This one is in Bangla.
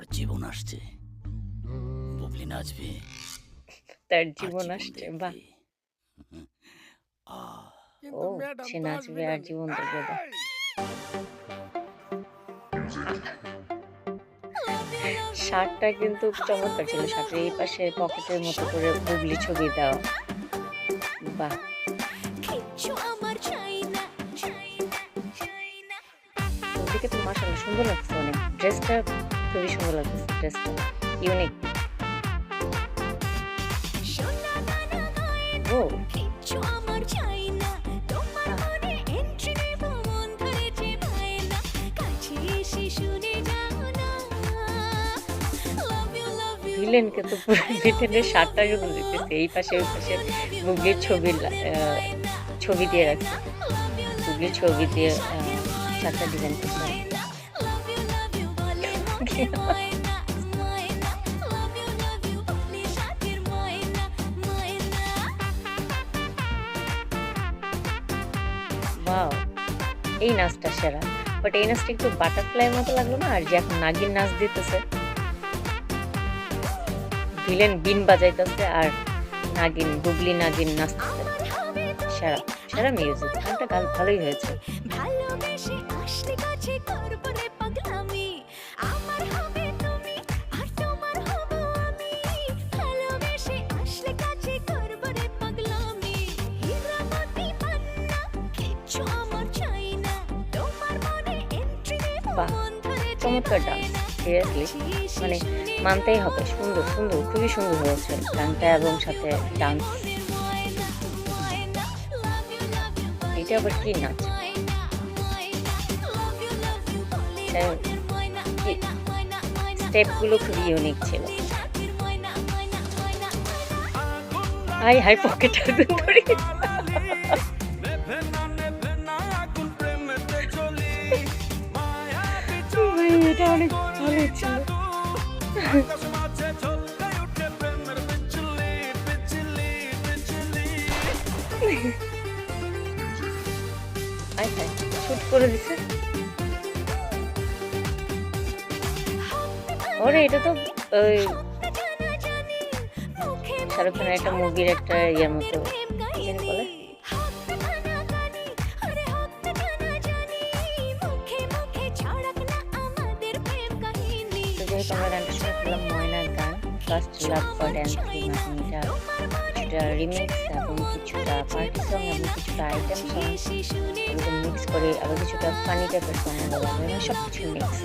তার জীবন আসছে, বুবলি নাচবে তার আর জীবন জীবন আসছে, বাহ! দেখবে। আহ ও, কিন্তু ম্যাডাম সে তো নাচবে আসবে না আর জীবন দেখবে, বাহ! এই! শার্টটা কিন্তু চমৎকার ছিল। শার্টের এই পাশে পকেটের মতো করে বুবলি ছবি দেওয়া। বাহ! বুবলিকে তো মাশাআল্লাহ সুন্দর লাগছে অনেক। ড্রেসটা খুবই সুন্দর লাগতেছে ড্রেসটা। ইউনিক। ও! আহ ভিলেনকে তো পুরো ভিলেনের শার্টটা কিন্তু দিতেছে। এই পাশে ওই পাশে বুবলির ছবি দিয়ে রাখছে। বুবলির ছবি দিয়ে শার্টটা ডিজাইন করছে। ওয়াও! এই নাচটা সেরা। বাট এই নাচটা একটু বাটারফ্লাই এর মতো লাগলো না? আর যে এখন নাগিন নাচ দিতেছে, ভিলেন বিন বাজাইতেছে আর বুবলি নাগিন নাচতেছে। সেরা, সেরা মিউজিক। গানটা ভালোই হয়েছে। বাহ! চমৎকার ডান্স। সিরিয়াসলি মানে মানতেই হবে। সুন্দর, সুন্দর, খুবই সুন্দর হয়েছে গানটা এবং সাথে ডান্স। এটা আবার কি নাচ? স্টেপগুলো খুবই ইউনিক ছিল। হাই হাই পকেটে আগুন ধরে ভাই, এটা অনেক ভালো ছিল। আয় হায়, শুট করে দিছে। ওরে, এটা তো ওই শাহরুখ খানের একটা মুভির একটা ইয়ের মতো, কি জানি বলে? তো যেহেতু আমরা গানটা শুনে ফেললাম, ময়নার গান first love for dance theme, এটা কিছুটা রিমিক্স এবং কিছুটা পার্টি সং এবং কিছুটা আইটেম সং এরকম মিক্স করে, আবার কিছুটা ফানি টাইপের সং বলা হয়, সব কিছু মিক্স।